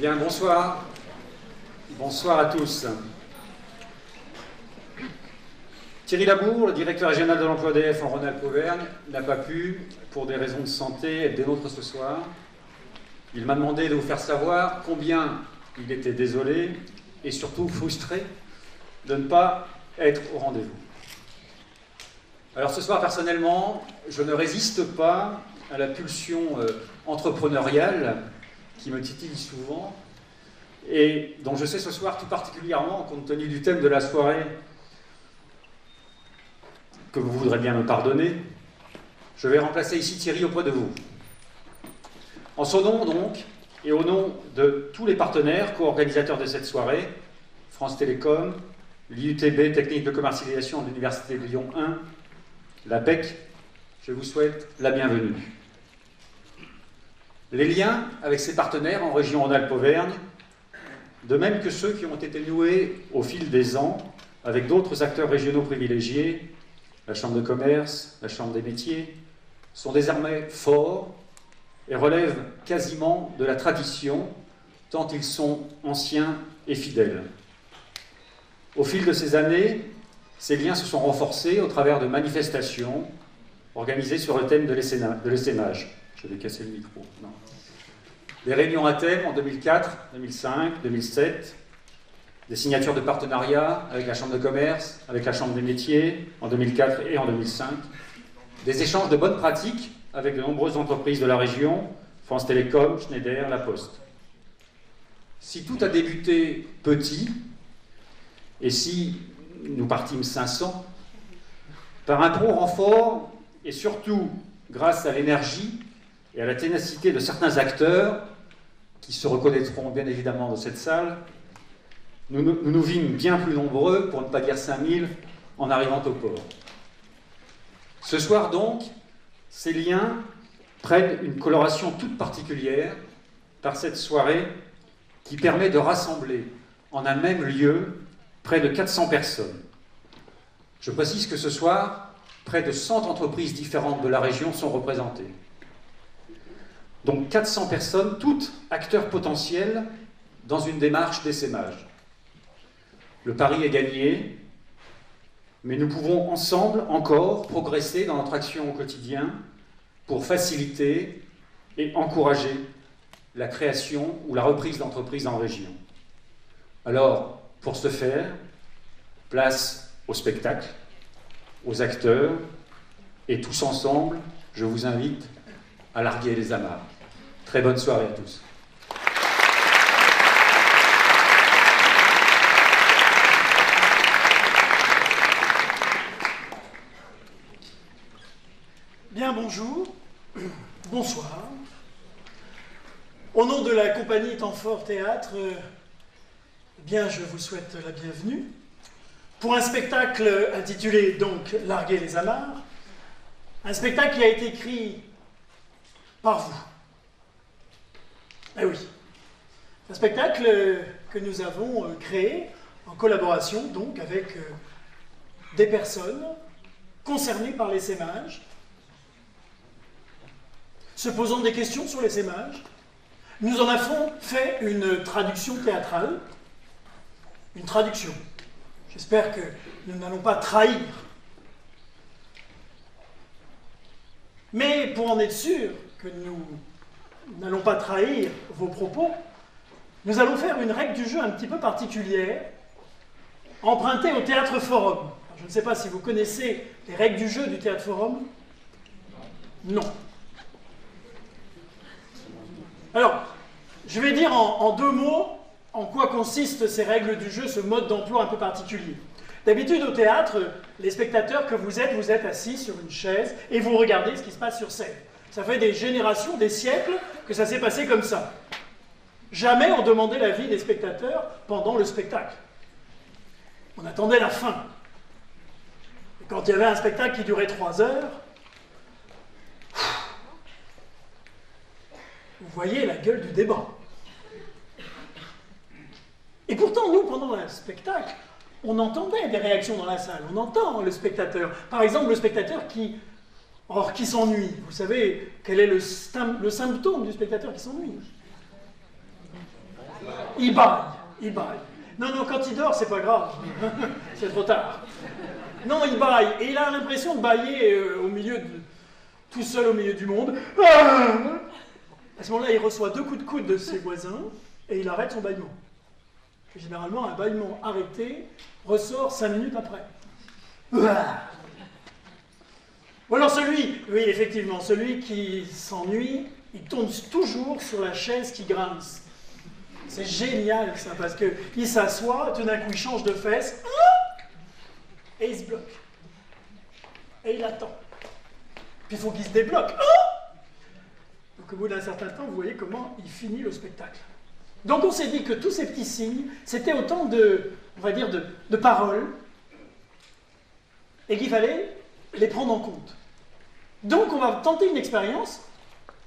Bien, bonsoir. Bonsoir à tous. Thierry Labour, le directeur régional de l'emploi EDF en Rhône-Alpes-Auvergne, n'a pas pu, pour des raisons de santé, être des nôtres ce soir. Il m'a demandé de vous faire savoir combien il était désolé et surtout frustré de ne pas être au rendez-vous. Alors ce soir, personnellement, je ne résiste pas à la pulsion entrepreneuriale qui me titille souvent et dont je sais ce soir tout particulièrement, compte tenu du thème de la soirée, que vous voudrez bien me pardonner, je vais remplacer ici Thierry auprès de vous. En son nom donc, et au nom de tous les partenaires co-organisateurs de cette soirée, France Télécom, l'IUTB Technique de commercialisation de l'Université de Lyon 1, la BEC, je vous souhaite la bienvenue. Les liens avec ces partenaires en région Rhône-Alpes-Auvergne, de même que ceux qui ont été noués au fil des ans avec d'autres acteurs régionaux privilégiés, la Chambre de commerce, la Chambre des métiers, sont désormais forts et relèvent quasiment de la tradition, tant ils sont anciens et fidèles. Au fil de ces années, ces liens se sont renforcés au travers de manifestations organisées sur le thème de l'essaimage. Je vais casser le micro. Non. Des réunions à thème en 2004, 2005, 2007, des signatures de partenariat avec la Chambre de commerce, avec la Chambre des métiers en 2004 et en 2005, des échanges de bonnes pratiques avec de nombreuses entreprises de la région, France Télécom, Schneider, La Poste. Si tout a débuté petit, et si nous partîmes 500, par un gros renfort, et surtout grâce à l'énergie et à la ténacité de certains acteurs, qui se reconnaîtront bien évidemment dans cette salle, nous nous vîmes bien plus nombreux, pour ne pas dire 5000, en arrivant au port. Ce soir donc, ces liens prennent une coloration toute particulière par cette soirée qui permet de rassembler en un même lieu près de 400 personnes. Je précise que ce soir, près de 100 entreprises différentes de la région sont représentées. Donc 400 personnes, toutes acteurs potentiels dans une démarche d'essaimage. Le pari est gagné, mais nous pouvons ensemble encore progresser dans notre action au quotidien pour faciliter et encourager la création ou la reprise d'entreprises en région. Alors, pour ce faire, place au spectacle, aux acteurs, et tous ensemble, je vous invite à larguer les amarres. Très bonne soirée à tous. Bien, bonjour, bonsoir. Au nom de la compagnie Temps Fort Théâtre, bien, je vous souhaite la bienvenue pour un spectacle intitulé donc « Larguer les amarres », un spectacle qui a été écrit par vous. Eh oui, un spectacle que nous avons créé en collaboration donc avec des personnes concernées par l'essaimage, se posant des questions sur l'essaimage. Nous en avons fait une traduction théâtrale, une traduction. J'espère que nous n'allons pas trahir. Mais pour en être sûr que nous n'allons pas trahir vos propos, nous allons faire une règle du jeu un petit peu particulière, empruntée au Théâtre Forum. Alors, je ne sais pas si vous connaissez les règles du jeu du Théâtre Forum. Non. Alors, je vais dire en deux mots en quoi consistent ces règles du jeu, ce mode d'emploi un peu particulier. D'habitude, au théâtre, les spectateurs que vous êtes assis sur une chaise et vous regardez ce qui se passe sur scène. Ça fait des générations, des siècles que ça s'est passé comme ça. Jamais on demandait l'avis des spectateurs pendant le spectacle. On attendait la fin. Et quand il y avait un spectacle qui durait 3 heures, vous voyez la gueule du débat. Et pourtant, nous, pendant un spectacle, on entendait des réactions dans la salle. On entend le spectateur. Par exemple, le spectateur qui s'ennuie. Vous savez, quel est le symptôme du spectateur qui s'ennuie? Il baille, il baille. Non, non, quand il dort, c'est pas grave. C'est trop tard. Non, il baille. Et il a l'impression de bailler tout seul au milieu du monde. À ce moment-là, il reçoit 2 coups de coude de ses voisins et il arrête son bâillement. Et généralement, un bâillement arrêté ressort 5 minutes après. Ou alors oui, effectivement, celui qui s'ennuie, il tourne toujours sur la chaise qui grince. C'est génial ça, parce qu'il s'assoit, tout d'un coup il change de fesse, et il se bloque. Et il attend. Puis il faut qu'il se débloque. Donc au bout d'un certain temps, vous voyez comment il finit le spectacle. Donc on s'est dit que tous ces petits signes, c'était autant on va dire, de paroles, et qu'il fallait les prendre en compte. Donc on va tenter une expérience,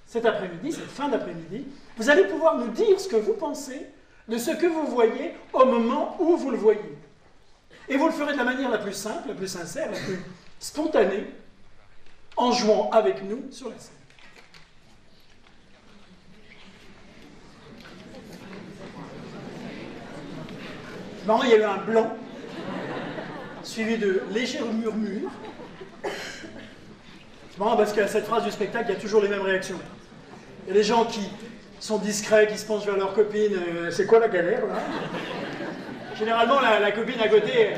cet après-midi, cette fin d'après-midi. Vous allez pouvoir nous dire ce que vous pensez de ce que vous voyez au moment où vous le voyez. Et vous le ferez de la manière la plus simple, la plus sincère, la plus spontanée, en jouant avec nous sur la scène. Marrant, il y a eu un blanc, suivi de légers murmures. C'est marrant parce qu'à cette phrase du spectacle, il y a toujours les mêmes réactions. Il y a des gens qui sont discrets, qui se penchent vers leur copine. C'est quoi la galère, là? Généralement, la copine à côté,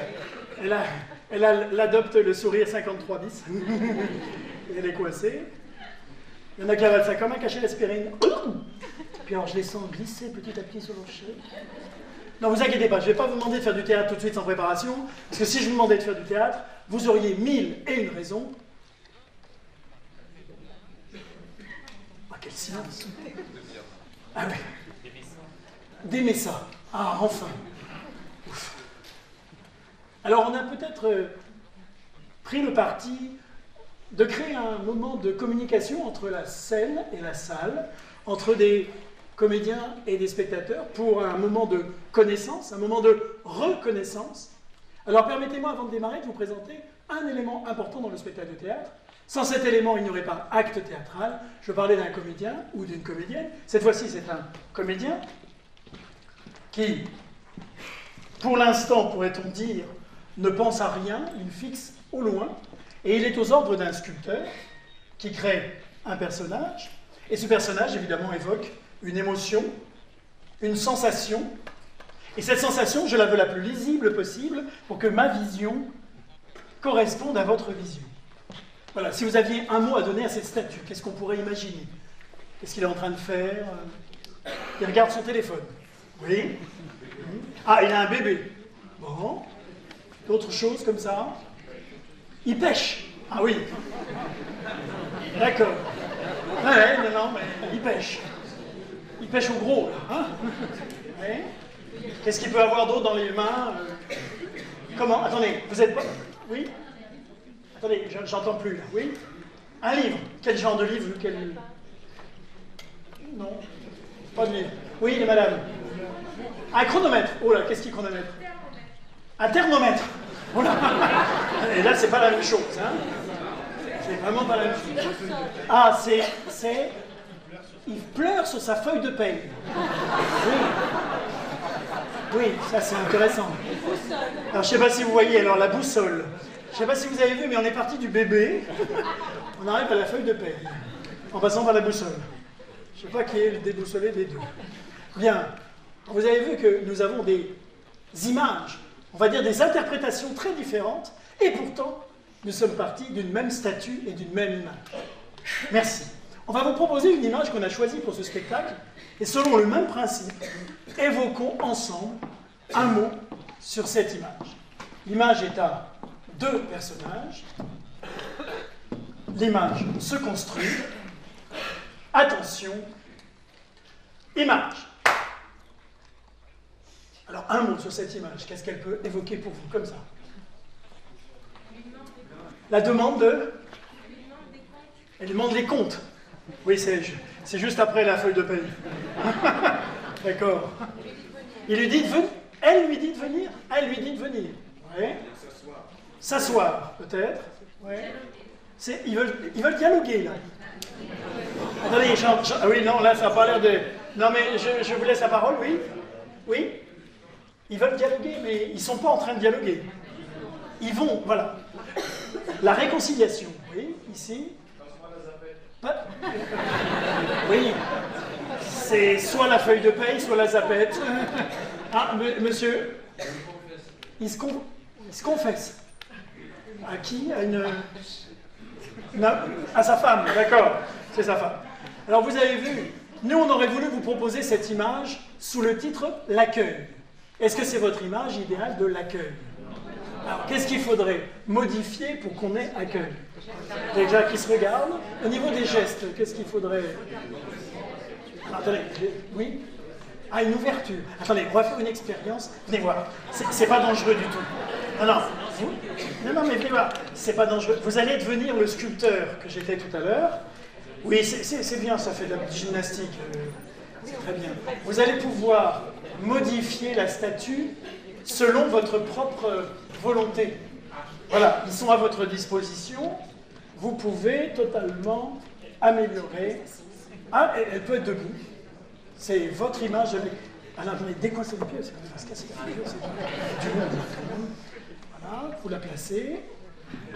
elle adopte le sourire 53 bis. Et elle est coincée. Il y en a qui avalent ça comme un cachet d'aspirine. Puis alors, je les sens glisser petit à petit sur leur chaise. Non, vous inquiétez pas, je ne vais pas vous demander de faire du théâtre tout de suite sans préparation, parce que si je vous demandais de faire du théâtre, vous auriez 1001 raisons. Ah, quel silence! Ah oui. D'aimer ça. Ah, enfin. Ouf. Alors, on a peut-être pris le parti de créer un moment de communication entre la scène et la salle, entre des comédiens et des spectateurs, pour un moment de connaissance, un moment de reconnaissance. Alors permettez-moi, avant de démarrer, de vous présenter un élément important dans le spectacle de théâtre. Sans cet élément, il n'y aurait pas acte théâtral. Je parlais d'un comédien ou d'une comédienne. Cette fois-ci, c'est un comédien qui, pour l'instant, pourrait-on dire, ne pense à rien, il fixe au loin, et il est aux ordres d'un sculpteur qui crée un personnage, et ce personnage, évidemment, évoque une émotion, une sensation, et cette sensation, je la veux la plus lisible possible pour que ma vision corresponde à votre vision. Voilà, si vous aviez un mot à donner à cette statue, qu'est-ce qu'on pourrait imaginer? Qu'est-ce qu'il est en train de faire? Il regarde son téléphone. Oui. Ah, il a un bébé. Bon. D'autres choses comme ça? Il pêche. Ah oui. D'accord. Ouais, non, mais il pêche. Il pêche au gros, là. Hein? Ouais. Qu'est-ce qu'il peut avoir d'autre dans les mains? Comment? Attendez, vous êtes pas... Oui? Attendez, j'entends plus, là. Oui? Un livre. Quel genre de livre? Non. Pas de livre. Oui, les madames. Un chronomètre. Oh là, qu'est-ce qu'il chronomètre? Un thermomètre. Oh là. Et là, c'est pas la même chose, hein? C'est vraiment pas la même chose. Ah, c'est... Il pleure sur sa feuille de paye. Oui. Oui, ça c'est intéressant. Alors, je ne sais pas si vous voyez, alors la boussole. Je ne sais pas si vous avez vu, mais on est parti du bébé. On arrive à la feuille de paye, en passant par la boussole. Je ne sais pas qui est le déboussolé des deux. Bien, vous avez vu que nous avons des images, on va dire des interprétations très différentes, et pourtant, nous sommes partis d'une même statue et d'une même image. Merci. On va vous proposer une image qu'on a choisie pour ce spectacle, et selon le même principe, évoquons ensemble un mot sur cette image. L'image est à 2 personnages. L'image se construit. Attention, image. Alors, un mot sur cette image, qu'est-ce qu'elle peut évoquer pour vous, comme ça? La demande de... Elle demande les comptes. Oui, c'est juste après la feuille de paye. D'accord. Il lui dit de venir. Elle lui dit de venir. Elle lui dit de venir. Ouais. S'asseoir, peut-être. Ouais. Ils veulent dialoguer, là. Attendez, oui, non, là, ça n'a pas l'air de... Non, mais je vous laisse la parole, oui. Oui? Ils veulent dialoguer, mais ils ne sont pas en train de dialoguer. Ils vont, voilà. La réconciliation, oui, ici. Pas- Oui, c'est soit la feuille de paye, soit la zapette. Ah, monsieur, il se confesse. À qui? À une... Non, à sa femme, d'accord, c'est sa femme. Alors vous avez vu, nous on aurait voulu vous proposer cette image sous le titre « L'accueil ». Est-ce que c'est votre image idéale de l'accueil? Alors qu'est-ce qu'il faudrait modifier pour qu'on ait accueil? Déjà qui se regarde. Au niveau des gestes, qu'est-ce qu'il faudrait... Attendez, oui? Ah, une ouverture. Attendez, on va faire une expérience. Venez voir, c'est pas dangereux du tout. Non, non, non, mais venez voir, c'est pas dangereux. Vous allez devenir le sculpteur que j'étais tout à l'heure. Oui, c'est bien, ça fait de la gymnastique. C'est très bien. Vous allez pouvoir modifier la statue selon votre propre volonté. Voilà, ils sont à votre disposition. Vous pouvez totalement améliorer. Ah, elle peut être debout. C'est votre image. Alors, attendez, décoincez les pieds, c'est quand même se casser la figure, c'est du monde quand même. Voilà, vous la placez.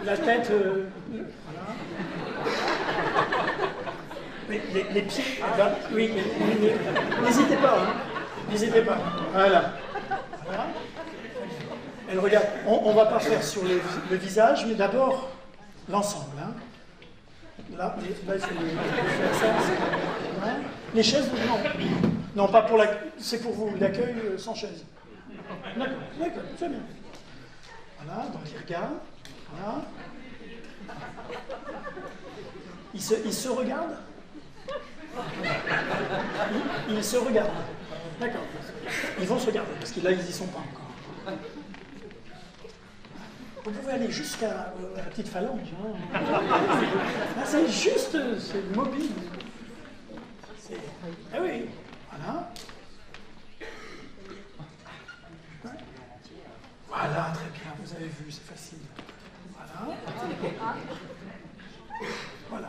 La tête, voilà. Mais les pieds, ben, oui, n'hésitez pas, hein. N'hésitez pas. Voilà. Voilà. Elle regarde. On ne va pas faire sur le visage, mais d'abord l'ensemble. Hein. Là, il faut faire ça. Voilà. Les chaises, non. Non, pas pour la. C'est pour vous, l'accueil sans chaise. D'accord, d'accord, c'est bien. Voilà, donc il regarde. Voilà. Il se regarde. Ils se regardent. D'accord. Ils vont se regarder, parce que là, ils n'y sont pas encore. Vous pouvez aller jusqu'à la petite phalange. Hein. Là, c'est juste, c'est mobile. Ah oui, voilà. Voilà, très bien, vous avez vu, c'est facile. Voilà. Voilà.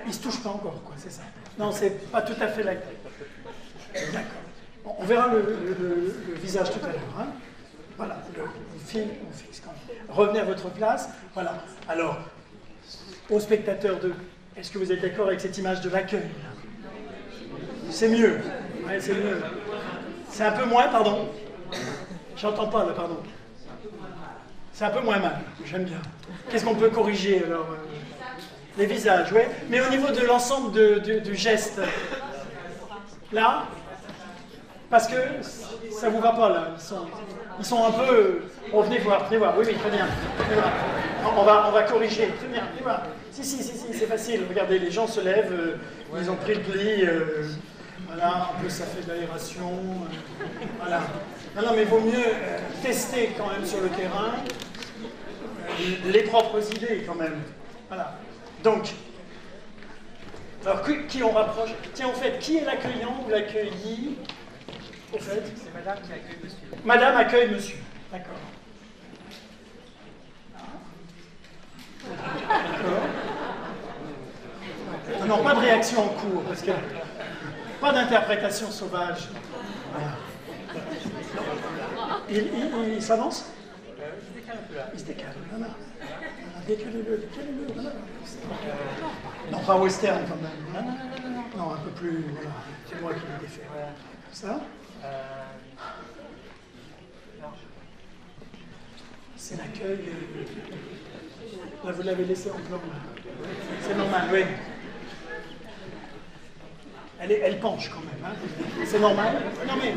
Ils ne se touchent pas encore, quoi, c'est ça. Non, c'est pas tout à fait la... D'accord. Bon, on verra le visage tout à l'heure. Hein. Voilà, on fixe quand même. Revenez à votre place. Voilà. Alors, aux spectateurs est-ce que vous êtes d'accord avec cette image de l'accueil? C'est mieux. Ouais, c'est mieux. C'est un peu moins, pardon. J'entends pas, là, pardon. C'est un peu moins mal. J'aime bien. Qu'est-ce qu'on peut corriger, alors les visages, oui. Mais au niveau de l'ensemble du geste, là, parce que ça ne vous va pas, là. Ils sont un peu... Oh, venez voir, oui, très bien. On va corriger, très bien, venez voir. Si, c'est facile. Regardez, les gens se lèvent, ils ont pris le pli, voilà, en plus ça fait de l'aération, voilà. Non, mais il vaut mieux tester quand même sur le terrain les propres idées, quand même. Voilà. Donc, alors qui on rapproche? Tiens, en fait, qui est l'accueillant ou l'accueilli? Au fait, c'est madame qui accueille monsieur. Madame accueille monsieur. D'accord. D'accord. Non, pas de réaction en cours, parce que pas d'interprétation sauvage. Voilà. Il s'avance? Il se décale. Non. Décalez-le. Non, pas western quand même. Non, un peu plus. Voilà. C'est moi qui l'ai défait. Ça? C'est l'accueil. Là, vous l'avez laissé en plan. C'est normal, oui. Elle penche quand même. Hein. C'est normal. Non, mais.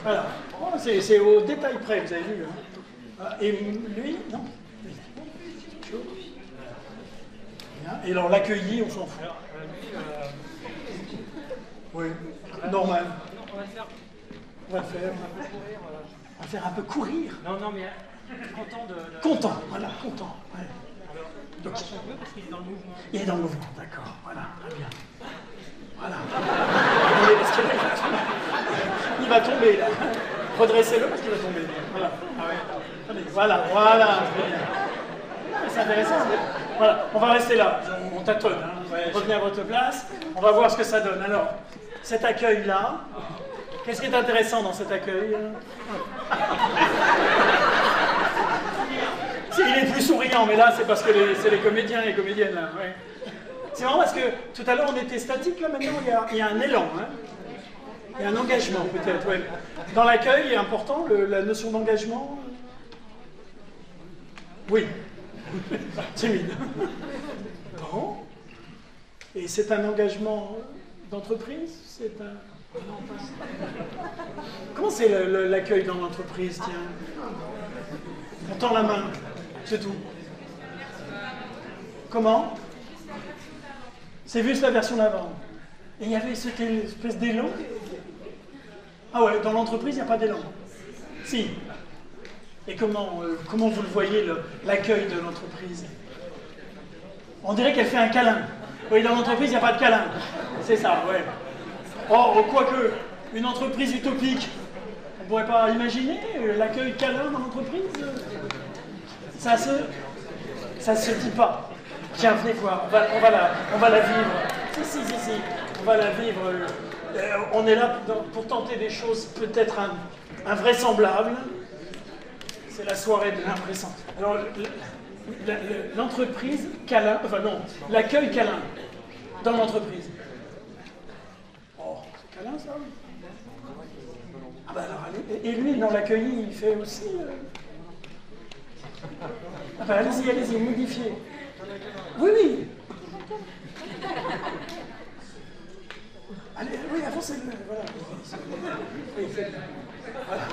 Voilà. Oh, c'est au détail près, vous avez vu. Hein. Et lui, non. Et alors, l'accueilli, on s'en fout. Oui, normal. On va faire un peu courir. Non, mais content de... Content, voilà, content. Ouais. Donc, un peu parce qu'il est dans le mouvement. Il est dans le mouvement, d'accord, voilà, très bien. Voilà. Il va tomber, là. Redressez-le parce qu'il va tomber. Voilà. Ah ouais, attendez, voilà, très bien. C'est intéressant. Voilà, on va rester là. On tâtonne. Hein. Ouais, revenez à votre place. On va voir ce que ça donne. Alors, cet accueil-là, Qu'est-ce qui est intéressant dans cet accueil? Il est plus souriant, mais là, c'est parce que c'est les comédiens et les comédiennes, là. Ouais. C'est marrant parce que tout à l'heure, on était statique, là, maintenant, il y a un élan. Hein. Il y a un engagement, peut-être, ouais. Dans l'accueil, est important, la notion d'engagement? Oui. Timide. Bon. Et c'est un engagement d'entreprise? C'est un... Non, pas... Comment c'est l'accueil dans l'entreprise, tiens? On tend la main, c'est tout. Comment? C'est juste la version d'avant. Et il y avait cette espèce d'élan? Ah ouais, dans l'entreprise, il n'y a pas d'élan. Si. Et comment vous le voyez, l'accueil de l'entreprise? On dirait qu'elle fait un câlin. Oui, dans l'entreprise, il n'y a pas de câlin. C'est ça, ouais. Oh, quoique, une entreprise utopique, on ne pourrait pas imaginer l'accueil câlin dans l'entreprise? Ça se dit pas. Tiens, venez voir, on va la vivre. Si, on va la vivre. On est là pour tenter des choses peut-être invraisemblables. C'est la soirée de l'impressant. Alors, l'entreprise câlin, enfin non, l'accueil câlin dans l'entreprise. Oh, c'est câlin ça? Ah bah alors, et lui, dans l'accueil, il fait aussi... Ah bah allez-y, modifiez. Oui. Allez, oui, avancez-le, voilà. Oui, faites-le. Voilà.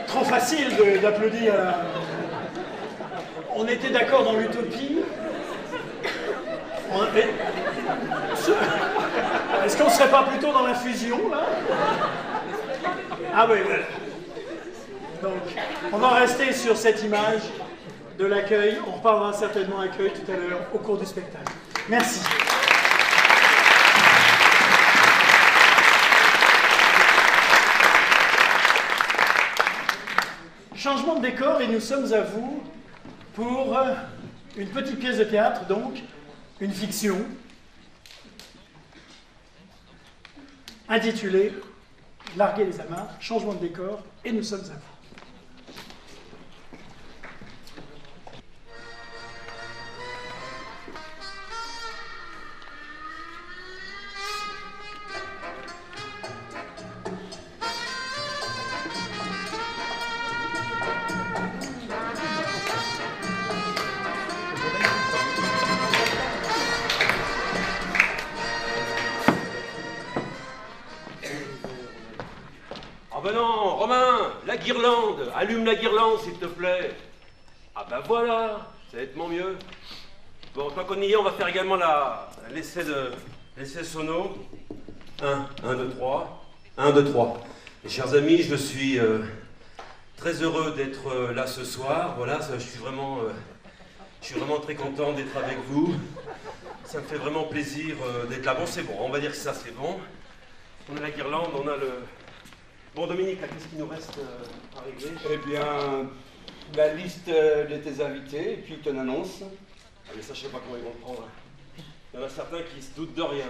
Trop facile d'applaudir. On était d'accord dans l'utopie. Est-ce qu'on ne serait pas plutôt dans la fusion, là? Ah oui, voilà. Donc, on va rester sur cette image de l'accueil. On reparlera certainement accueil tout à l'heure au cours du spectacle. Merci. Changement de décor et nous sommes à vous pour une petite pièce de théâtre, donc une fiction intitulée Larguer les amarres, changement de décor et nous sommes à vous. La guirlande, allume la guirlande s'il te plaît. Ah ben voilà, ça va être mon mieux. Bon, tant qu'on y est, on va faire également l'essai sono. 1, 2, 3. 1, 2, 3. Mes chers amis, je suis très heureux d'être là ce soir. Voilà, je suis vraiment très content d'être avec vous. Ça me fait vraiment plaisir d'être là. Bon, c'est bon, on va dire que ça c'est bon. On a la guirlande, on a le... Bon, Dominique, qu'est-ce qu'il nous reste à régler? Eh bien, la liste de tes invités, et puis ton annonce. Ah, mais ça, je sais pas comment ils vont le prendre. Il y en a certains qui se doutent de rien.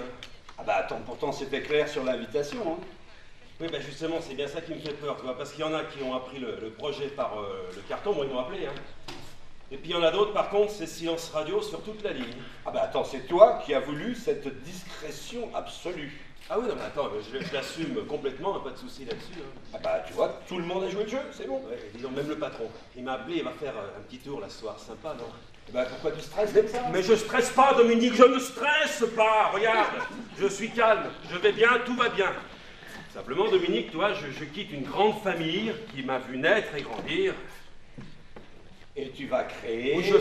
Ah bah attends, pourtant c'était clair sur l'invitation. Hein. Oui, bah justement, c'est bien ça qui me fait peur, tu vois, parce qu'il y en a qui ont appris le projet par le carton, bon, ils m'ont appelé, hein. Et puis il y en a d'autres, par contre, c'est silence radio sur toute la ligne. Ah bah attends, c'est toi qui as voulu cette discrétion absolue. Ah oui, non mais attends, je l'assume complètement, pas de souci là-dessus. Hein. Ah bah tu vois, tout le monde a joué le jeu, c'est bon. Ouais, disons, même le patron. Il m'a appelé, il va faire un petit tour là ce soir, sympa, non? Bah pourquoi tu stresses comme ça? Mais je stresse pas, Dominique, je ne stresse pas, regarde. Je suis calme, je vais bien, tout va bien. Simplement, Dominique, toi, je quitte une grande famille qui m'a vu naître et grandir. Et tu vas créer... Oui, je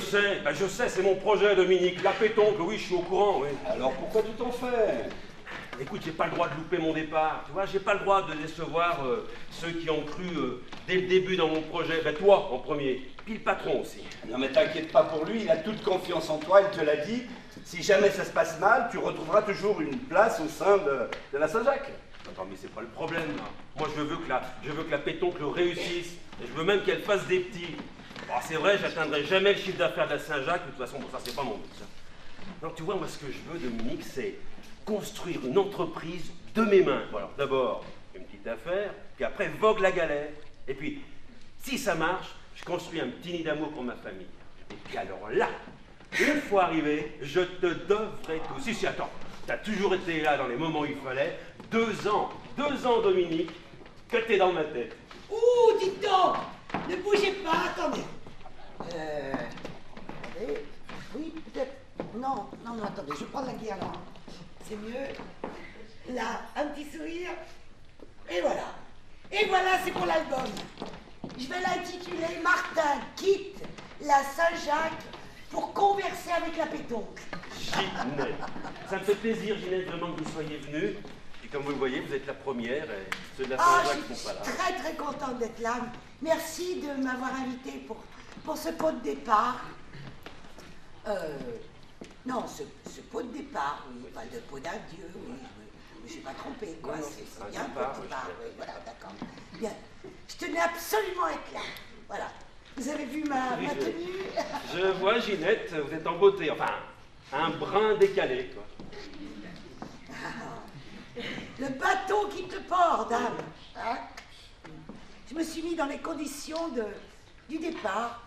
sais, c'est mon projet, Dominique. La pétonque, oui, je suis au courant, oui. Alors pourquoi tu t'en fais? Écoute, j'ai pas le droit de louper mon départ, tu vois, j'ai pas le droit de décevoir ceux qui ont cru dès le début dans mon projet. Ben toi, en premier, puis le patron aussi. Non mais t'inquiète pas pour lui, il a toute confiance en toi, il te l'a dit. Si jamais ça se passe mal, tu retrouveras toujours une place au sein de la Saint-Jacques. Attends, mais c'est pas le problème, là. Moi, je veux que la pétoncle réussisse, et je veux même qu'elle fasse des petits. Bon, c'est vrai, j'atteindrai jamais le chiffre d'affaires de la Saint-Jacques, de toute façon, bon, ça, c'est pas mon but, ça. Donc, tu vois, moi, ce que je veux, Dominique, c'est construire une entreprise de mes mains. Bon, alors, d'abord, une petite affaire, puis après, vogue la galère. Et puis, si ça marche, je construis un petit nid d'amour pour ma famille. Et puis alors là, une fois arrivé, je te devrai tout. Si, attends, t'as toujours été là dans les moments où il fallait. 2 ans, Dominique, que t'es dans ma tête. Ouh, dites donc, ne bougez pas, attendez. Attendez, oui, peut-être. Non, attendez, je prends la guirlande. C'est mieux. Là, un petit sourire. Et voilà. Et voilà, c'est pour l'album. Je vais l'intituler Martin quitte la Saint-Jacques pour converser avec la pétoncle. Ginette. Ça me fait plaisir, Ginette, vraiment que vous soyez venue. Et comme vous le voyez, vous êtes la première et ceux de la Saint-Jacques ne sont pas là. Je suis très contente d'être là. Merci de m'avoir invité pour ce pot de départ. Non, ce pot de départ, oui, pas de pot d'adieu, oui. Je me suis pas trompée, quoi. C'est bien un pot de départ, oui, voilà, d'accord. Bien. Je tenais absolument à être là. Voilà. Vous avez vu ma tenue? Je vois, Ginette, vous êtes en beauté. Enfin, un brin décalé, quoi. Le bateau qui te porte, dame. Hein? Je me suis mis dans les conditions du départ.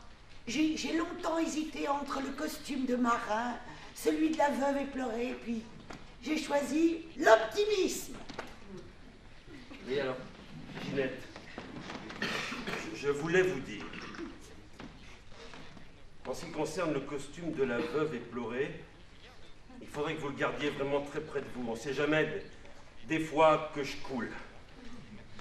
J'ai longtemps hésité entre le costume de marin, celui de la veuve éplorée, puis j'ai choisi l'optimisme. Oui, alors, Ginette, je voulais vous dire, en ce qui concerne le costume de la veuve éplorée, il faudrait que vous le gardiez vraiment très près de vous. On ne sait jamais des fois que je coule.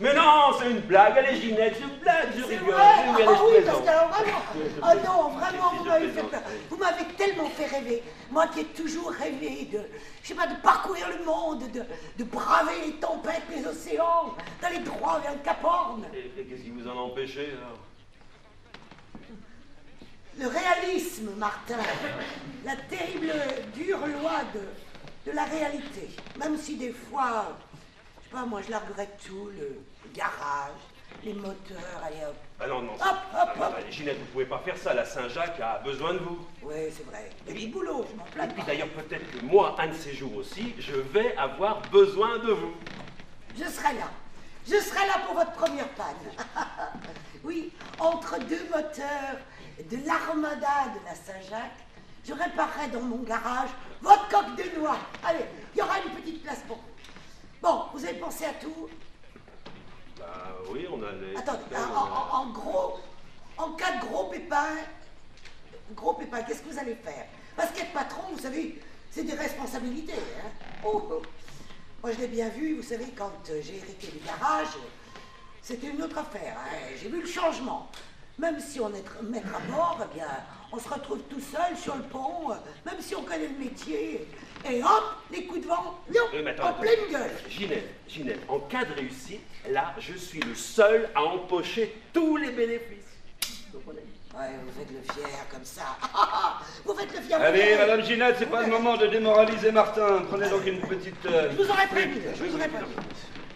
Mais non, c'est une blague, allez Ginette, je blague, je rigole. Oui, parce que alors vraiment, oh non, vraiment, vous m'avez fait peur. Vous m'avez tellement fait rêver. Moi qui ai toujours rêvé je sais pas, de parcourir le monde, de braver les tempêtes, les océans, d'aller droit vers le Cap Horn. Et qu'est-ce qui vous en a empêché, alors? Le réalisme, Martin, la terrible, dure loi de la réalité. Même si des fois, je sais pas, moi je larguerais tout, le garage, les moteurs, allez hop. Ah non, Hop. Allez, Ginette, vous pouvez pas faire ça, la Saint-Jacques a besoin de vous. Oui, c'est vrai. Il y a du boulot, je m'en plains Et puis pas. d'ailleurs, peut-être que moi, un de ces jours aussi, je vais avoir besoin de vous. Je serai là. Je serai là pour votre première panne. Oui, entre 2 moteurs de l'armada de la Saint-Jacques, je réparerai dans mon garage votre coque de noix. Allez, il y aura une petite place pour vous. Bon, vous avez pensé à tout? Bah oui, on a les... Attendez, en gros, en cas de gros pépin, qu'est-ce que vous allez faire? Parce qu'être patron, vous savez, c'est des responsabilités. Hein? Oh. Moi, je l'ai bien vu, vous savez, quand j'ai hérité du garage, c'était une autre affaire. Hein? J'ai vu le changement. Même si on est maître à bord, eh bien, on se retrouve tout seul sur le pont, même si on connaît le métier. Et hop, les coups de vent, en pleine gueule. Ginette, en cas de réussite, là, je suis le seul à empocher tous les bénéfices. Ouais, vous faites le fier comme ça. Vous faites le fier. Allez, Madame Ginette, c'est pas le moment de démoraliser Martin. Prenez donc une petite... Je vous aurais prévenu,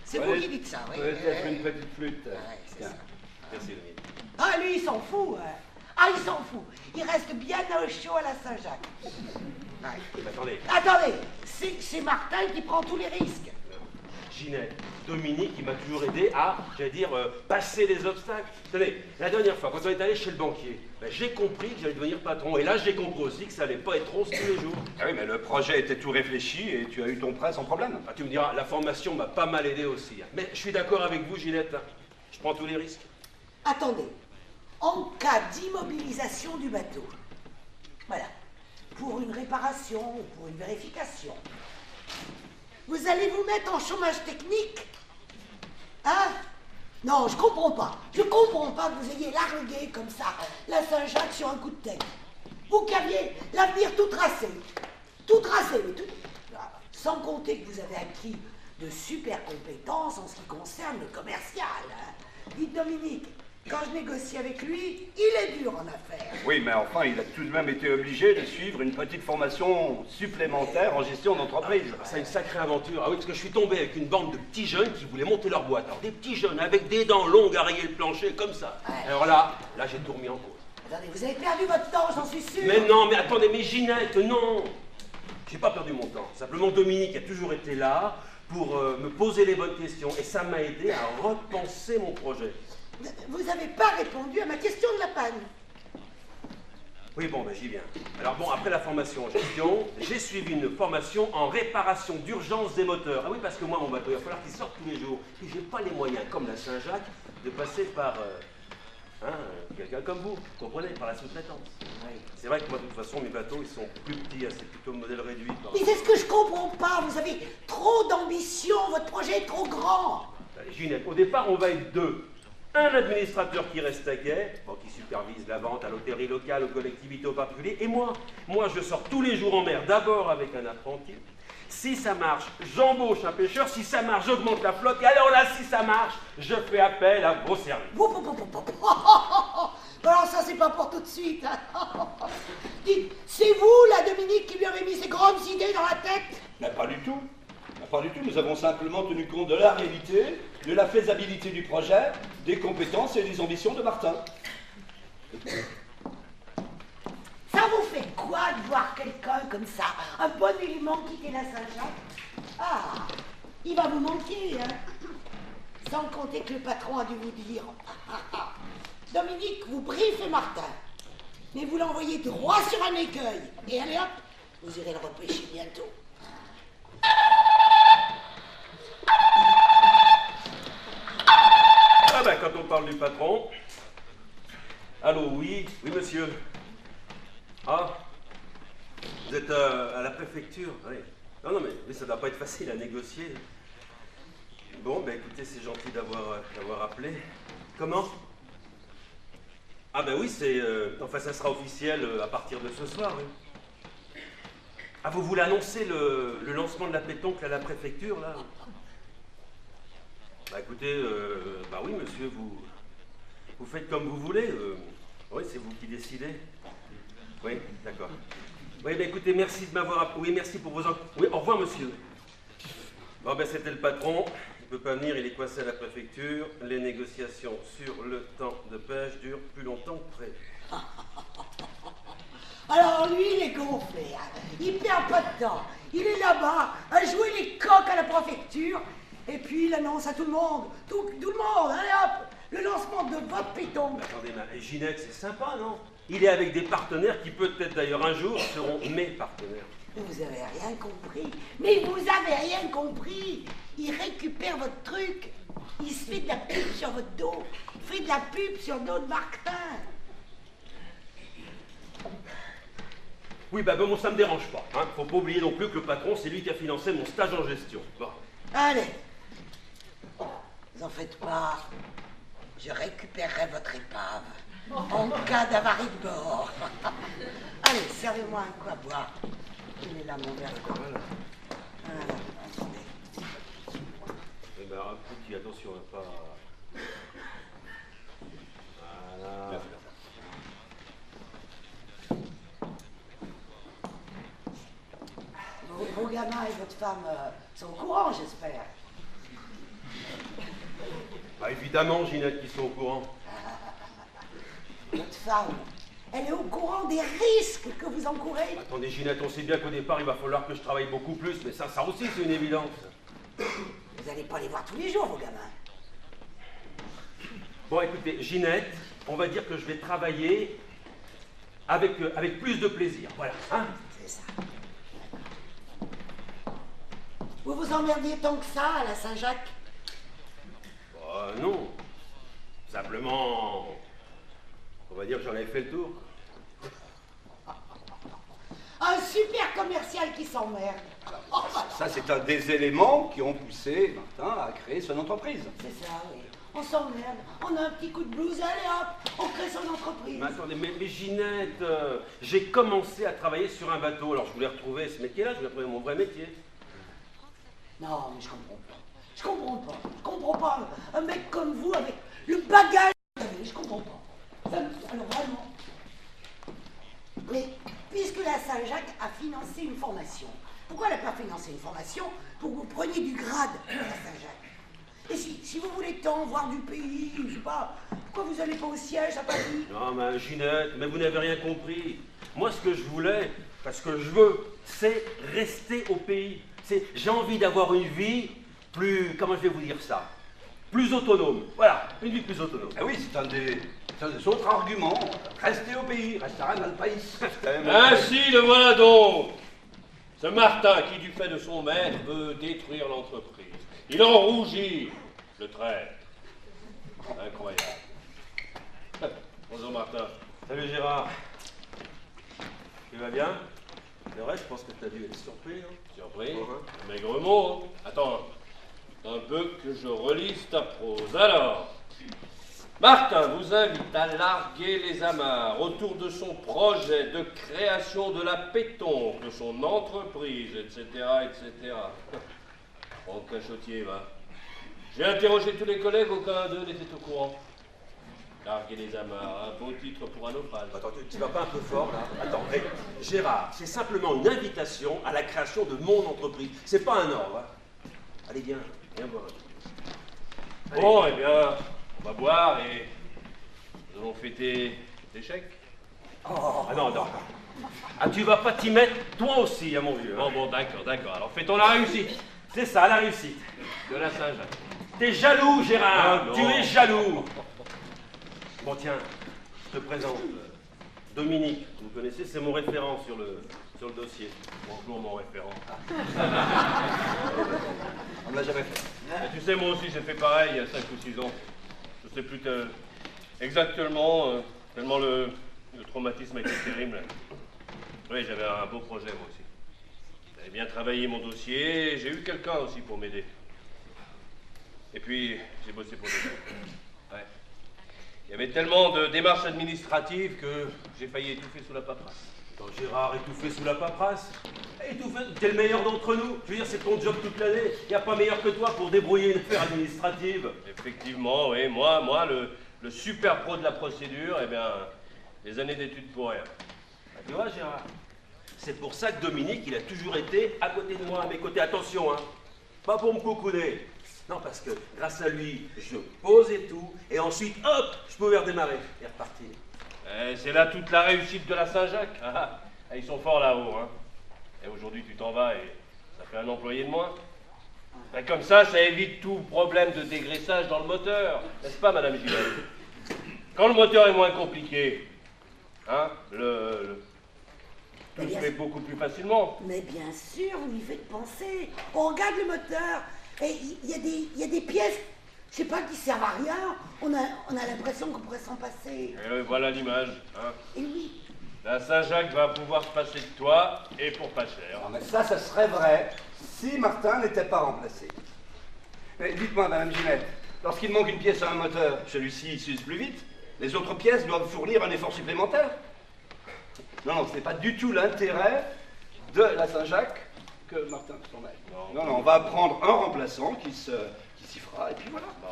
C'est vous Allez, qui dites ça, oui. Peut-être une petite flûte. Ouais, c'est ça. Merci, Dominique. Ah, lui, il s'en fout. Hein. Ah, il s'en fout. Il reste bien au chaud à la Saint-Jacques. Ouais. Mais attendez, Attendez, c'est Martin qui prend tous les risques. Ginette, Dominique, il m'a toujours aidé à, j'allais dire, passer les obstacles. Tenez, la dernière fois, quand on est allé chez le banquier, ben, j'ai compris que j'allais devenir patron. Et là, j'ai compris aussi que ça allait pas être rose tous les jours. Ah oui, mais le projet était tout réfléchi et tu as eu ton prêt sans problème. Ah, tu me diras, la formation m'a pas mal aidé aussi. Hein. Mais je suis d'accord avec vous, Ginette. Je prends tous les risques. Attendez, en cas d'immobilisation du bateau, voilà, pour une réparation ou pour une vérification, vous allez vous mettre en chômage technique? Hein? Non, je comprends pas. Je comprends pas que vous ayez largué comme ça la Saint-Jacques sur un coup de tête. Vous qui aviez l'avenir tout tracé. Tout tracé, mais tout... Sans compter que vous avez acquis de super compétences en ce qui concerne le commercial. Hein. Dites Dominique, quand je négocie avec lui, il est dur en affaires. Oui, mais enfin, il a tout de même été obligé de suivre une petite formation supplémentaire en gestion d'entreprise. C'est une sacrée aventure. Ah oui, parce que je suis tombé avec une bande de petits jeunes qui voulaient monter leur boîte. Alors des petits jeunes avec des dents longues à rayer le plancher, comme ça. Ouais. Alors là j'ai tout remis en cause. Attendez, vous avez perdu votre temps, j'en suis sûr. Mais non, mais attendez, mais Ginette, non. J'ai pas perdu mon temps. Simplement, Dominique a toujours été là pour me poser les bonnes questions. Et ça m'a aidé à repenser mon projet. Vous n'avez pas répondu à ma question de la panne. Oui, bon, ben j'y viens. Alors bon, après la formation en gestion, j'ai suivi une formation en réparation d'urgence des moteurs. Ah oui, parce que moi, mon bateau, il va falloir qu'il sorte tous les jours. Et j'ai pas les moyens, comme la Saint-Jacques, de passer par quelqu'un comme vous, comprenez, par la sous-traitance. Oui. C'est vrai que moi, de toute façon, mes bateaux, ils sont plus petits, hein, c'est plutôt modèle réduit. Mais c'est ce que je comprends pas. Vous avez trop d'ambition, votre projet est trop grand. Allez, Ginette, au départ, on va être deux. Un administrateur qui reste à quai, bon, qui supervise la vente à l'hôtellerie locale, aux collectivités, aux particuliers, et moi. Moi, je sors tous les jours en mer, d'abord avec un apprenti. Si ça marche, j'embauche un pêcheur. Si ça marche, j'augmente la flotte. Et alors là, si ça marche, je fais appel à vos services. Alors ça, c'est pas pour tout de suite. Hein. Dites, c'est vous, la Dominique, qui lui avez mis ces grandes idées dans la tête? Mais pas du tout. Pas du tout. Nous avons simplement tenu compte de la réalité, de la faisabilité du projet, des compétences et des ambitions de Martin. Ça vous fait quoi de voir quelqu'un comme ça, un bon élément quitter la Saint-Jacques? Ah, il va vous manquer, hein. Sans compter que le patron a dû vous dire Dominique, vous briefez Martin, mais vous l'envoyez droit sur un écueil. Et allez hop, vous irez le repêcher bientôt. Ah ben, quand on parle du patron... Allô, oui, monsieur. Ah, vous êtes à la préfecture, oui. Non, mais ça ne doit pas être facile à négocier. Bon, ben écoutez, c'est gentil d'avoir appelé. Comment? Ah ben oui, enfin, ça sera officiel à partir de ce soir, oui. Ah, vous voulez annoncer le lancement de la pétanque à la préfecture, là? Bah écoutez, bah oui, monsieur, vous faites comme vous voulez. Oui, c'est vous qui décidez. Oui, d'accord. Oui, ben écoutez, merci de m'avoir appelé. Oui, merci pour vos... Oui, au revoir, monsieur. Bon, ben c'était le patron. Il ne peut pas venir, il est coincé à la préfecture. Les négociations sur le temps de pêche durent plus longtemps que prévu. Alors lui, il est gonflé, hein. Il perd pas de temps. Il est là-bas, à jouer les coqs à la préfecture, et puis il annonce à tout le monde, tout le monde, allez hop, le lancement de votre pétanque. Attendez, mais Ginette, c'est sympa, non? Il est avec des partenaires qui peut-être d'ailleurs un jour seront mes partenaires. Mais vous avez rien compris. Mais vous avez rien compris. Il récupère votre truc. Il se fait de la pub sur votre dos. Il fait de la pub sur le dos de Martin. Oui, bah bon, ça me dérange pas. Hein. Faut pas oublier non plus que le patron, c'est lui qui a financé mon stage en gestion. Bon. Allez. Vous en faites pas. Je récupérerai votre épave. En cas d'avarie de bord. Allez, servez-moi un coup à boire. Il est là, mon verre. Voilà, attendez. Eh ben, petit, attention, à pas... Voilà. Vos gamins et votre femme sont au courant, j'espère. Bah évidemment, Ginette, qui sont au courant. Votre femme, elle est au courant des risques que vous encourez. Attendez, Ginette, on sait bien qu'au départ, il va falloir que je travaille beaucoup plus, mais ça aussi, c'est une évidence. Vous n'allez pas les voir tous les jours, vos gamins. Bon, écoutez, Ginette, on va dire que je vais travailler avec plus de plaisir, voilà. Hein? C'est ça. Vous vous emmerdiez tant que ça à la Saint-Jacques? Non. Simplement, on va dire que j'en avais fait le tour. Un super commercial qui s'emmerde. Ça, c'est un des éléments qui ont poussé Martin à créer son entreprise. C'est ça, oui. On s'emmerde, on a un petit coup de blues, allez hop, on crée son entreprise. Mais attendez, mais Ginette, j'ai commencé à travailler sur un bateau. Alors je voulais retrouver ce métier-là, je voulais retrouver mon vrai métier. Non, mais je comprends pas. Je comprends pas. Je comprends pas. Un mec comme vous, avec le bagage, je comprends pas. Alors vraiment. Mais puisque la Saint-Jacques a financé une formation, pourquoi elle n'a pas financé une formation pour que vous preniez du grade à la Saint-Jacques? Et si vous voulez tant voir du pays, je sais pas, pourquoi vous n'allez pas au siège à Paris? Non, mais Ginette, mais vous n'avez rien compris. Moi, ce que je voulais, parce que je veux, c'est rester au pays. J'ai envie d'avoir une vie plus, comment je vais vous dire ça, plus autonome. Voilà, une vie plus autonome. Ah oui, c'est un des autres arguments. Rester au pays, rester dans le pays. Ainsi, le voilà donc. Ce Martin qui, du fait de son maître, veut détruire l'entreprise. Il en rougit, le traître. Incroyable. Bonjour Martin. Salut Gérard. Tu vas bien? C'est vrai, je pense que tu as dû être surpris, hein? Surpris? Un maigre mot. Attends, un peu que je relise ta prose. Alors, Martin vous invite à larguer les amarres autour de son projet de création de la pétonque, de son entreprise, etc., etc. Bon, cachotier, va. J'ai interrogé tous les collègues, aucun d'eux n'était au courant. Larguer les amarres, un beau titre pour un opale. Attends, tu vas pas un peu fort, là? Attends, hey, Gérard, c'est simplement une invitation à la création de mon entreprise. C'est pas un ordre, hein? Allez, viens boire. Allez. Bon, eh bien, on va boire et nous allons fêter tes chèques. Ah non. Ah, tu vas pas t'y mettre, toi aussi, mon vieux. Hein? Bon, d'accord. Alors, fêtons la réussite C'est ça, la réussite. de la Saint-Jacques. T'es jaloux, Gérard. Ah, non. Tu es jaloux. Bon, tiens, je te présente Dominique. Vous me connaissez, c'est mon référent sur le dossier. Bonjour, mon référent. On ne l'a jamais fait. Et tu sais, moi aussi, j'ai fait pareil il y a 5 ou 6 ans. Je sais plus exactement, tellement le traumatisme a été terrible. Oui, j'avais un beau projet, moi aussi. J'avais bien travaillé mon dossier, j'ai eu quelqu'un aussi pour m'aider. Et puis, j'ai bossé pour des gens. Ouais. Il y avait tellement de démarches administratives que j'ai failli étouffer sous la paperasse. Attends, Gérard, étouffé sous la paperasse? Étouffé, t'es le meilleur d'entre nous. Je veux dire, c'est ton job toute l'année. Il n'y a pas meilleur que toi pour débrouiller une affaire administrative. Effectivement, oui, moi, le super pro de la procédure, eh bien, des années d'études pour rien. Bah, tu vois, Gérard, c'est pour ça que Dominique, il a toujours été à côté de moi, à mes côtés. Attention, hein, pas pour me coucouner. Non, parce que grâce à lui, je posais tout, et ensuite, hop, je pouvais redémarrer et repartir. C'est là toute la réussite de la Saint-Jacques. Ils sont forts là-haut, hein. Et aujourd'hui, tu t'en vas et ça fait un employé de moins. Ben, comme ça évite tout problème de dégraissage dans le moteur. N'est-ce pas, Madame Gilles? Quand le moteur est moins compliqué, hein, tout se fait beaucoup plus facilement. Mais bien sûr, vous y faites penser. On regarde le moteur, et il y a des pièces, je sais pas, qui servent à rien. On a l'impression qu'on pourrait s'en passer. Et voilà l'image. Hein. Et oui. La Saint-Jacques va pouvoir se passer de toi, et pour pas cher. Non, mais ça serait vrai si Martin n'était pas remplacé. Mais dites-moi, Madame Ginette, lorsqu'il manque une pièce à un moteur, celui-ci s'use plus vite. Les autres pièces doivent fournir un effort supplémentaire. Non, ce n'est pas du tout l'intérêt de la Saint-Jacques que Martin s'en aille. Non, on va prendre un remplaçant qui s'y fera, et puis voilà. Bon,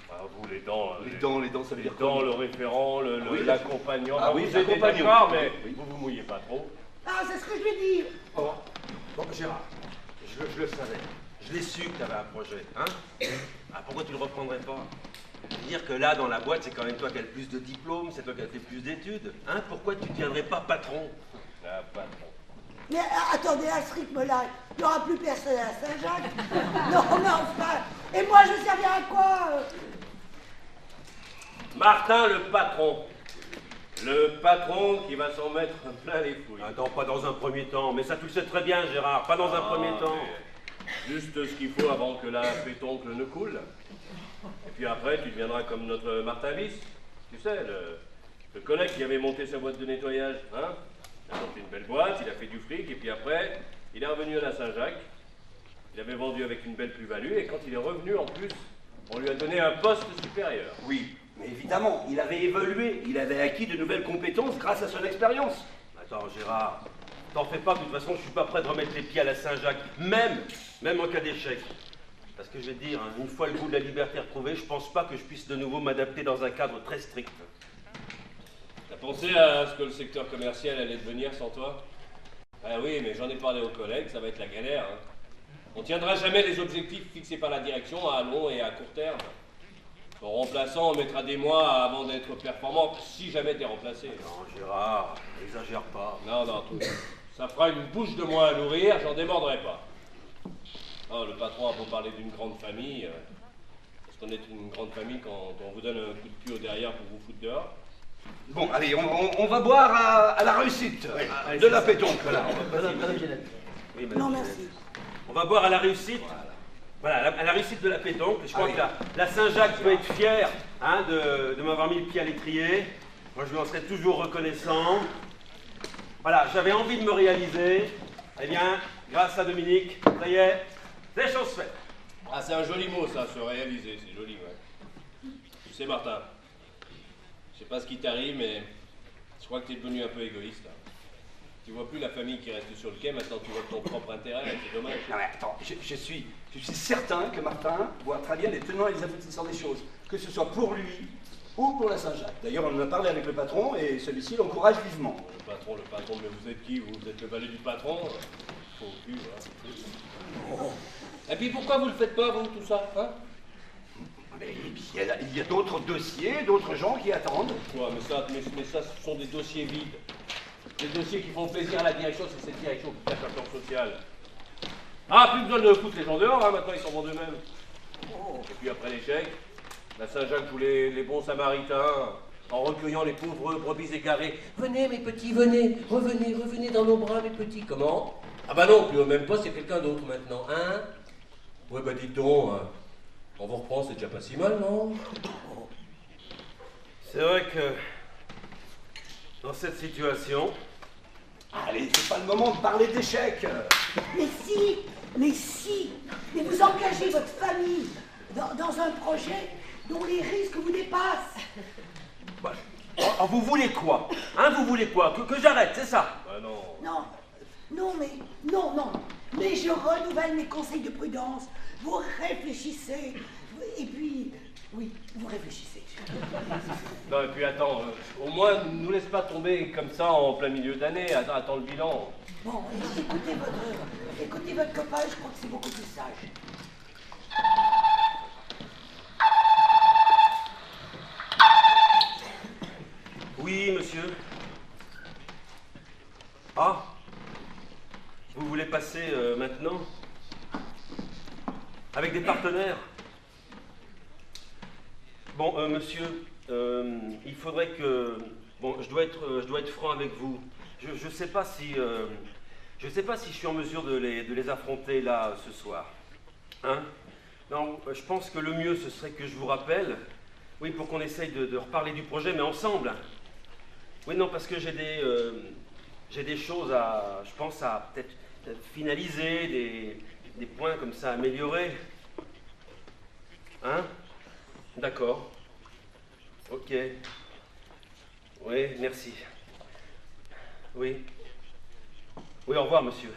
bah, vous, les dents, Les dents, ça veut dire dans quoi? le référent, oui, l'accompagnant. Ah oui, vous êtes l'accompagnant. d'accord, mais Oui. vous vous mouillez pas trop. Ah, c'est ce que je lui ai dit. Bon, Gérard, je le savais. Je l'ai su que tu avais un projet, hein? Ah, pourquoi tu le reprendrais pas? Dire que là, dans la boîte, c'est quand même toi qui as le plus de diplômes, c'est toi qui as fait plus d'études. Hein? Pourquoi tu ne deviendrais pas patron? Ah, patron. Mais attendez, à ce rythme-là, il n'y aura plus personne à Saint-Jacques. Non, mais enfin. Et moi, je servirai à quoi Martin, le patron. Le patron qui va s'en mettre plein les fouilles. Attends, pas dans un premier temps. Mais ça, tu le sais très bien, Gérard. Pas dans un premier temps. mais Juste ce qu'il faut avant que la pétoncle ne coule. Et puis après, tu deviendras comme notre Martin Viss. Tu sais, le collègue qui avait monté sa boîte de nettoyage. Hein? Il a monté une belle boîte, il a fait du fric, et puis après, il est revenu à la Saint-Jacques. Il avait vendu avec une belle plus-value, et quand il est revenu, en plus, on lui a donné un poste supérieur. Oui, mais évidemment, il avait évolué, il avait acquis de nouvelles compétences grâce à son expérience. Attends, Gérard, t'en fais pas, de toute façon, je suis pas prêt de remettre les pieds à la Saint-Jacques, même en cas d'échec. Parce que je vais te dire, hein, une fois le goût de la liberté retrouvé, je pense pas que je puisse de nouveau m'adapter dans un cadre très strict. T'as pensé à ce que le secteur commercial allait devenir sans toi? Ah oui, mais j'en ai parlé aux collègues, ça va être la galère. Hein. On tiendra jamais les objectifs fixés par la direction à long et à court terme. Ton remplaçant, on mettra des mois avant d'être performant, si jamais t'es remplacé. Non, Gérard, n'exagère pas. Non, tout. Ça fera une bouche de moins à nourrir, j'en démordrai pas. Oh, le patron a beau parler d'une grande famille, parce qu'on est une grande famille quand on vous donne un coup de pied au derrière pour vous foutre dehors. Bon, allez, on va boire à la réussite de la pétanque, là. Oui, madame Non, Ginette. merci. On va boire à la réussite. Voilà, à la réussite de la pétanque. Je crois que la Saint-Jacques peut être fière hein, de m'avoir mis le pied à l'étrier. Moi, je lui en serai toujours reconnaissant. Voilà, j'avais envie de me réaliser. Eh bien, grâce à Dominique, ça y est, c'est chose faite. Ah, c'est un joli mot, ça, se réaliser, c'est joli, ouais. Tu sais, Martin, je sais pas ce qui t'arrive, mais je crois que t'es devenu un peu égoïste, là. Tu vois plus la famille qui reste sur le quai, maintenant tu vois ton propre intérêt, c'est dommage. Non mais attends, je suis certain que Martin voit très bien les tenants et les aboutissants des choses, que ce soit pour lui ou pour la Saint-Jacques. D'ailleurs, on en a parlé avec le patron et celui-ci l'encourage vivement. Le patron, mais vous êtes qui, vous? Vous êtes le valet du patron? Faux cul, voilà. Et puis pourquoi vous le faites pas, vous, tout ça, hein? Mais il y a d'autres dossiers, d'autres gens qui attendent. Quoi, mais ça, ce sont des dossiers vides. Des dossiers qui font plaisir à la direction, c'est cette direction qui fait l'action sociale. Ah, plus besoin de foutre les gens dehors, hein, maintenant ils s'en vont d'eux-mêmes. Et puis après l'échec, la Saint-Jacques joue les bons samaritains en recueillant les pauvres brebis égarés. Venez mes petits, venez, revenez dans nos bras mes petits. Comment? Ah bah non, plus au même poste, il y a quelqu'un d'autre maintenant, hein? Ouais bah dites donc, on vous reprend, c'est déjà pas si mal, non? C'est vrai que dans cette situation... Allez, c'est pas le moment de parler d'échecs. Mais mais vous engagez votre famille dans un projet dont les risques vous dépassent. Bah, vous voulez quoi? Hein, vous voulez quoi? Que j'arrête, c'est ça? Bah non. Non, mais je renouvelle mes conseils de prudence. Vous réfléchissez, et puis, oui, vous réfléchissez. Non, et puis attends, au moins, ne nous laisse pas tomber comme ça en plein milieu d'année, attends le bilan. Bon, écoutez votre copain, je crois que c'est beaucoup plus sage. Oui, monsieur. Ah, vous voulez passer maintenant? Avec des partenaires? Bon, monsieur, il faudrait que... Bon, je dois être franc avec vous. Je sais pas si je suis en mesure de les affronter là ce soir. Hein? Non, je pense que le mieux ce serait que je vous rappelle, oui, pour qu'on essaye de reparler du projet, mais ensemble. Oui, non, parce que j'ai des choses à, je pense, à peut-être finaliser, des points comme ça à améliorer. Hein? D'accord. Ok. Oui, merci. Oui. Oui, au revoir, monsieur.